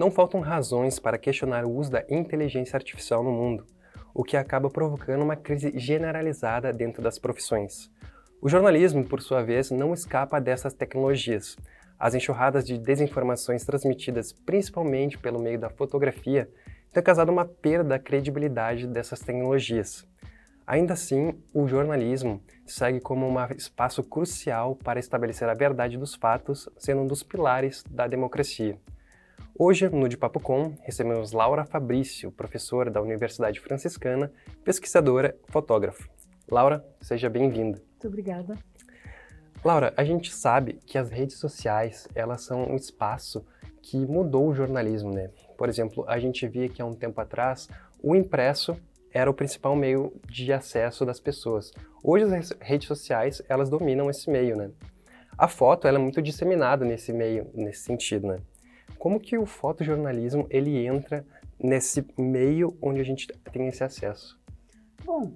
Não faltam razões para questionar o uso da inteligência artificial no mundo, o que acaba provocando uma crise generalizada dentro das profissões. O jornalismo, por sua vez, não escapa dessas tecnologias. As enxurradas de desinformações transmitidas principalmente pelo meio da fotografia têm causado uma perda da credibilidade dessas tecnologias. Ainda assim, o jornalismo segue como um espaço crucial para estabelecer a verdade dos fatos, sendo um dos pilares da democracia. Hoje, no De Papo Com, recebemos Laura Fabrício, professora da Universidade Franciscana, pesquisadora, fotógrafa. Laura, seja bem-vinda. Muito obrigada. Laura, a gente sabe que as redes sociais, elas são um espaço que mudou o jornalismo, né? Por exemplo, a gente via que há um tempo atrás, o impresso era o principal meio de acesso das pessoas. Hoje as redes sociais, elas dominam esse meio, né? A foto, ela é muito disseminada nesse meio, nesse sentido, né? Como que o fotojornalismo, ele entra nesse meio onde a gente tem esse acesso? Bom,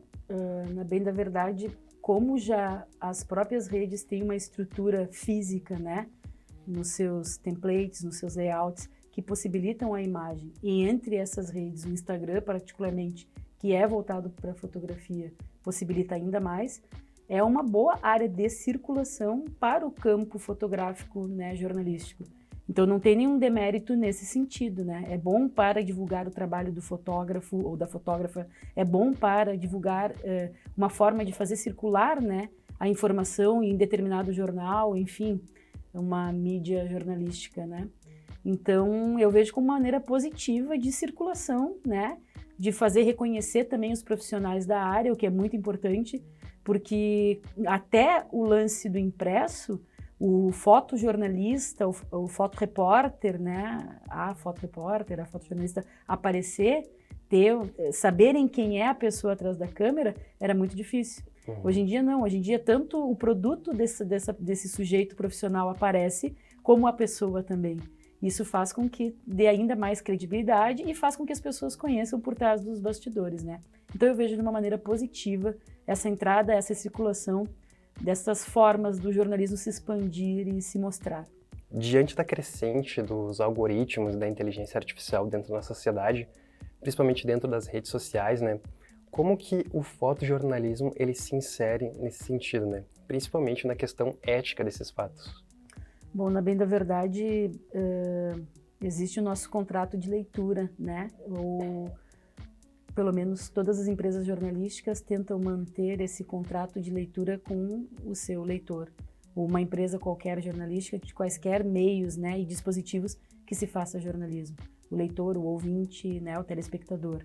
na bem da verdade, como já as próprias redes têm uma estrutura física, né, nos seus templates, nos seus layouts, que possibilitam a imagem, e entre essas redes, o Instagram particularmente, que é voltado para a fotografia, possibilita ainda mais, é uma boa área de circulação para o campo fotográfico, né, jornalístico. Então não tem nenhum demérito nesse sentido, né? É bom para divulgar o trabalho do fotógrafo ou da fotógrafa, é bom para divulgar uma forma de fazer circular, né, a informação em determinado jornal, enfim, uma mídia jornalística, né? Então eu vejo como uma maneira positiva de circulação, né, de fazer reconhecer também os profissionais da área, o que é muito importante, porque até o lance do impresso, o fotojornalista, o fotorepórter, né, a fotojornalista aparecer, saberem quem é a pessoa atrás da câmera, era muito difícil. Hoje em dia não, hoje em dia tanto o produto desse sujeito profissional aparece, como a pessoa também. Isso faz com que dê ainda mais credibilidade e faz com que as pessoas conheçam por trás dos bastidores, né? Então eu vejo de uma maneira positiva essa entrada, essa circulação dessas formas do jornalismo se expandir e se mostrar. Diante da crescente dos algoritmos da inteligência artificial dentro da sociedade, principalmente dentro das redes sociais, né? Como que o fotojornalismo ele se insere nesse sentido, né? Principalmente na questão ética desses fatos? Bom, na bem da verdade, existe o nosso contrato de leitura, né? Ou pelo menos todas as empresas jornalísticas tentam manter esse contrato de leitura com o seu leitor. Ou uma empresa qualquer jornalística, de quaisquer meios, né, e dispositivos que se faça jornalismo. O leitor, o ouvinte, né, o telespectador.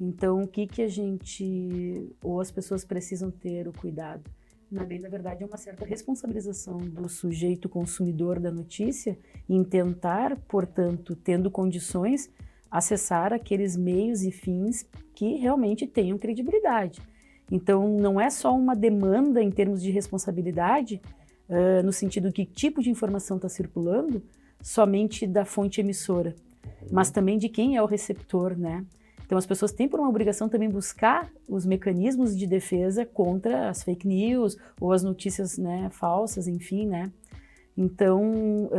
Então, o que a gente, ou as pessoas precisam ter o cuidado? Na bem da verdade, é uma certa responsabilização do sujeito consumidor da notícia em tentar, portanto, tendo condições, acessar aqueles meios e fins que realmente tenham credibilidade. Então, não é só uma demanda em termos de responsabilidade, no sentido que tipo de informação está circulando, somente da fonte emissora, mas também de quem é o receptor, né? Então, as pessoas têm por uma obrigação também buscar os mecanismos de defesa contra as fake news ou as notícias, né, falsas, enfim, né? Então,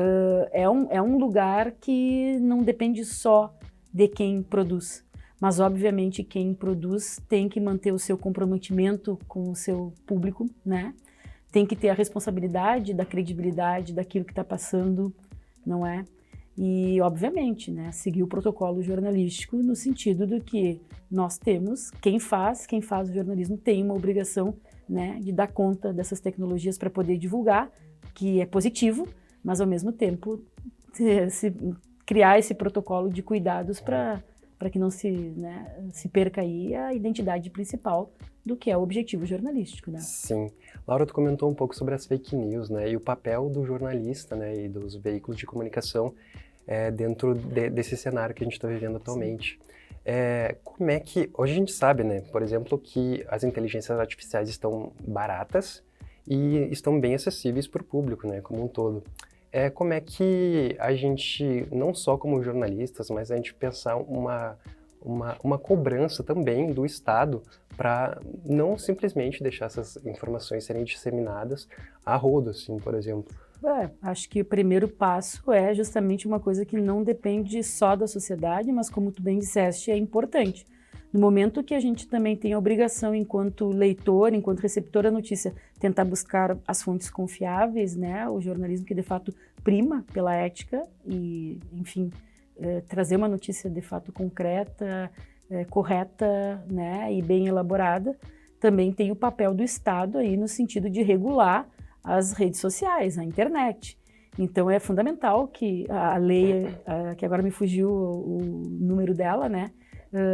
é um lugar que não depende só de quem produz, mas obviamente quem produz tem que manter o seu comprometimento com o seu público, né? Tem que ter a responsabilidade da credibilidade daquilo que está passando, não é? E obviamente, né, seguir o protocolo jornalístico no sentido do que nós temos, quem faz o jornalismo tem uma obrigação, né, de dar conta dessas tecnologias para poder divulgar, que é positivo, mas ao mesmo tempo criar esse protocolo de cuidados para que não se perca aí a identidade principal do que é o objetivo jornalístico, né? Sim. Laura, tu comentou um pouco sobre as fake news, né, e o papel do jornalista, né, e dos veículos de comunicação dentro desse cenário que a gente está vivendo atualmente. Como é que... Hoje a gente sabe, né, por exemplo, que as inteligências artificiais estão baratas e estão bem acessíveis para o público, né, como um todo. Como é que a gente, não só como jornalistas, mas a gente pensar uma cobrança também do Estado para não simplesmente deixar essas informações serem disseminadas a rodo, assim, por exemplo. Acho que o primeiro passo é justamente uma coisa que não depende só da sociedade, mas como tu bem disseste, é importante. No momento que a gente também tem a obrigação, enquanto leitor, enquanto receptor da notícia, tentar buscar as fontes confiáveis, né? O jornalismo que de fato prima pela ética e, enfim, trazer uma notícia de fato concreta, correta, né? E bem elaborada. Também tem o papel do Estado aí no sentido de regular as redes sociais, a internet. Então é fundamental que a lei, que agora me fugiu o número dela, né,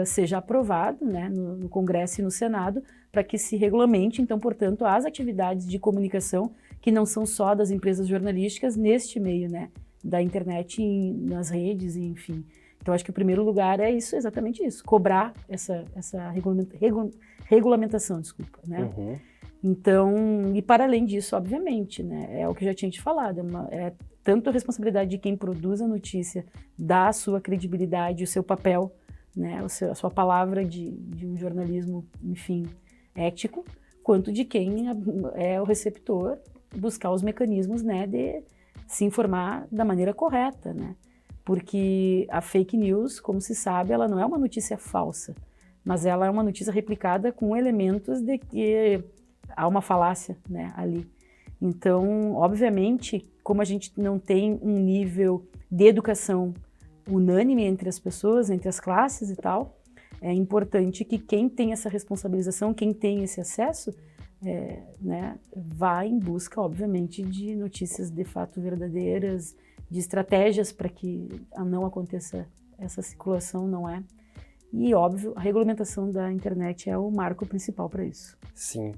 seja aprovado, né, no Congresso e no Senado, para que se regulamente, então, portanto, as atividades de comunicação que não são só das empresas jornalísticas neste meio, né, da internet, nas redes, enfim. Então acho que o primeiro lugar é isso, exatamente isso, cobrar essa regulamentação, desculpa, né? Uhum. Então, e para além disso, obviamente, né, é o que eu já tinha te falado, é tanto a responsabilidade de quem produz a notícia, dar a sua credibilidade, o seu papel, né, a sua palavra de um jornalismo, enfim, ético, quanto de quem é o receptor, buscar os mecanismos, né, de se informar da maneira correta, né, porque a fake news, como se sabe, ela não é uma notícia falsa, mas ela é uma notícia replicada com elementos de que há uma falácia, né, ali. Então, obviamente, como a gente não tem um nível de educação unânime entre as pessoas, entre as classes e tal, é importante que quem tem essa responsabilização, quem tem esse acesso, né, vá em busca, obviamente, de notícias de fato verdadeiras, de estratégias para que não aconteça essa circulação, não é? E, óbvio, a regulamentação da internet é o marco principal para isso. Sim.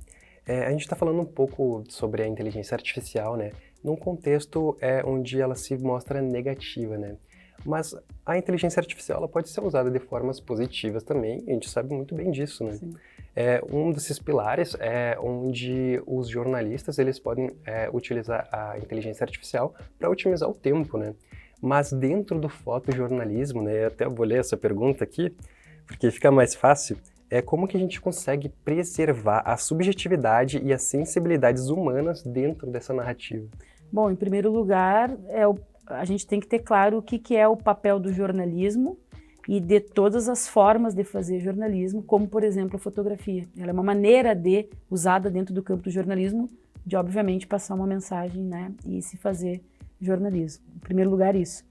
A gente está falando um pouco sobre a inteligência artificial, né? Num contexto onde ela se mostra negativa, né? Mas a inteligência artificial ela pode ser usada de formas positivas também, e a gente sabe muito bem disso, né? Sim. Um desses pilares é onde os jornalistas eles podem utilizar a inteligência artificial para otimizar o tempo, né? Mas dentro do fotojornalismo, né? Eu até vou ler essa pergunta aqui, porque fica mais fácil. Como que a gente consegue preservar a subjetividade e as sensibilidades humanas dentro dessa narrativa? Bom, em primeiro lugar, a gente tem que ter claro o que é o papel do jornalismo e de todas as formas de fazer jornalismo, como, por exemplo, a fotografia. Ela é uma maneira usada dentro do campo do jornalismo, de, obviamente, passar uma mensagem, né, e se fazer jornalismo. Em primeiro lugar, isso.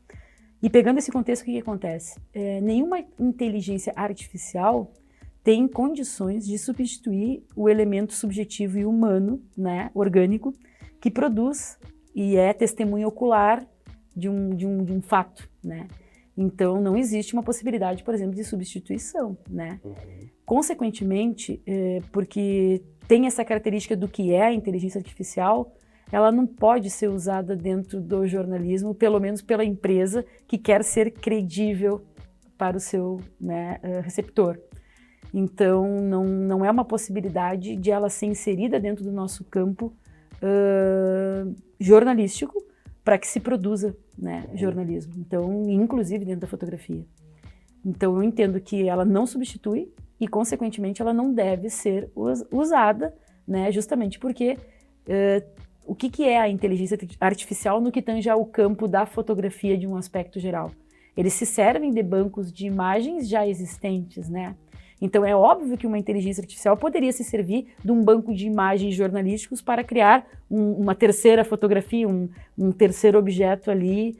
E pegando esse contexto, o que acontece? Nenhuma inteligência artificial tem condições de substituir o elemento subjetivo e humano, né, orgânico, que produz e é testemunha ocular de um fato, né? Então, não existe uma possibilidade, por exemplo, de substituição, né? Uhum. Consequentemente, porque tem essa característica do que é a inteligência artificial, ela não pode ser usada dentro do jornalismo, pelo menos pela empresa que quer ser credível para o seu, né, receptor. Então, não é uma possibilidade de ela ser inserida dentro do nosso campo jornalístico para que se produza, né, jornalismo. Então, inclusive dentro da fotografia. Então, eu entendo que ela não substitui e, consequentemente, ela não deve ser usada, né, justamente porque o que é a inteligência artificial no que tange ao campo da fotografia de um aspecto geral? Eles se servem de bancos de imagens já existentes, né? Então, é óbvio que uma inteligência artificial poderia se servir de um banco de imagens jornalísticos para criar uma terceira fotografia, um terceiro objeto ali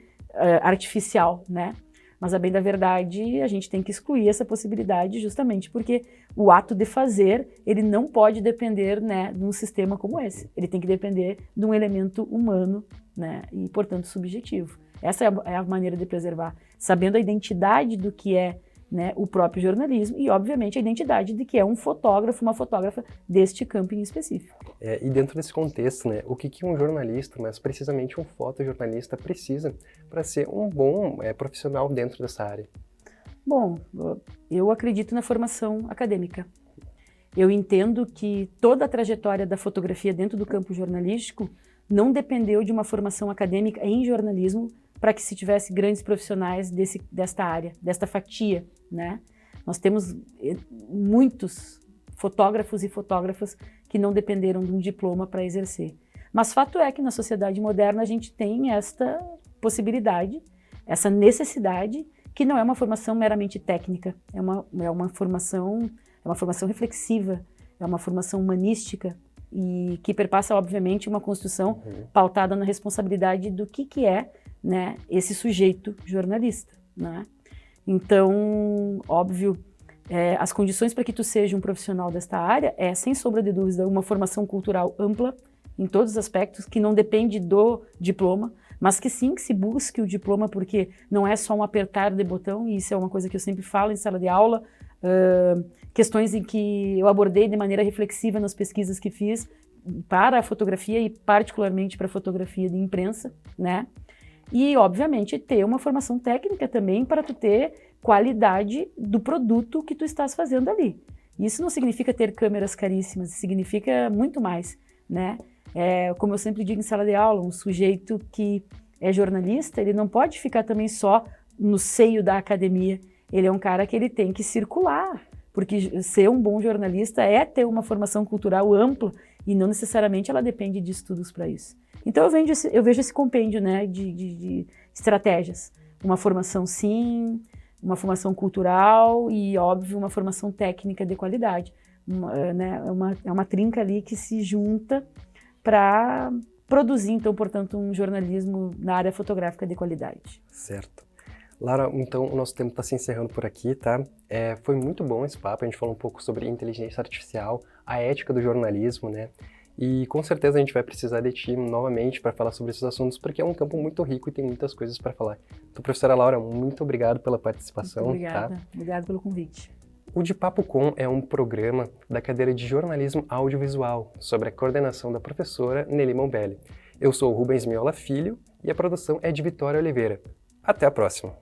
artificial, né? Mas, a bem da verdade, a gente tem que excluir essa possibilidade justamente porque o ato de fazer, ele não pode depender, né, de um sistema como esse. Ele tem que depender de um elemento humano, né, e, portanto, subjetivo. Essa é a maneira de preservar, sabendo a identidade do que é, né, o próprio jornalismo e, obviamente, a identidade de que é um fotógrafo, uma fotógrafa deste campo em específico. E dentro desse contexto, né, o que um jornalista, mas precisamente um fotojornalista, precisa para ser um bom profissional dentro dessa área? Bom, eu acredito na formação acadêmica. Eu entendo que toda a trajetória da fotografia dentro do campo jornalístico não dependeu de uma formação acadêmica em jornalismo para que se tivesse grandes profissionais desta área, desta fatia, né? Nós temos muitos fotógrafos e fotógrafas que não dependeram de um diploma para exercer. Mas fato é que na sociedade moderna a gente tem esta possibilidade, essa necessidade, que não é uma formação meramente técnica, é uma formação reflexiva, é uma formação humanística e que perpassa, obviamente, uma construção pautada na responsabilidade do que é, né, esse sujeito jornalista, né? Então, óbvio, as condições para que tu seja um profissional desta área é, sem sombra de dúvida, uma formação cultural ampla, em todos os aspectos, que não depende do diploma, mas que sim, que se busque o diploma, porque não é só um apertar de botão, e isso é uma coisa que eu sempre falo em sala de aula, questões em que eu abordei de maneira reflexiva nas pesquisas que fiz para a fotografia e particularmente para a fotografia de imprensa, né? E, obviamente, ter uma formação técnica também para tu ter qualidade do produto que tu estás fazendo ali. Isso não significa ter câmeras caríssimas, significa muito mais, né? Como eu sempre digo em sala de aula, um sujeito que é jornalista, ele não pode ficar também só no seio da academia. Ele é um cara que ele tem que circular, porque ser um bom jornalista é ter uma formação cultural ampla e não necessariamente ela depende de estudos para isso. Então eu vejo esse compêndio, né, de estratégias. Uma formação sim, uma formação cultural e, óbvio, uma formação técnica de qualidade. É uma trinca ali que se junta para produzir, então, portanto, um jornalismo na área fotográfica de qualidade. Certo. Laura, então o nosso tempo está se encerrando por aqui, tá? Foi muito bom esse papo, a gente falou um pouco sobre inteligência artificial, a ética do jornalismo, né? E com certeza a gente vai precisar de ti novamente para falar sobre esses assuntos, porque é um campo muito rico e tem muitas coisas para falar. Então, professora Laura, muito obrigado pela participação. Muito obrigada, tá? Obrigada pelo convite. O De Papo Com é um programa da cadeira de jornalismo audiovisual, sobre a coordenação da professora Nelly Mombelli. Eu sou o Rubens Miola Filho e a produção é de Vitória Oliveira. Até a próxima!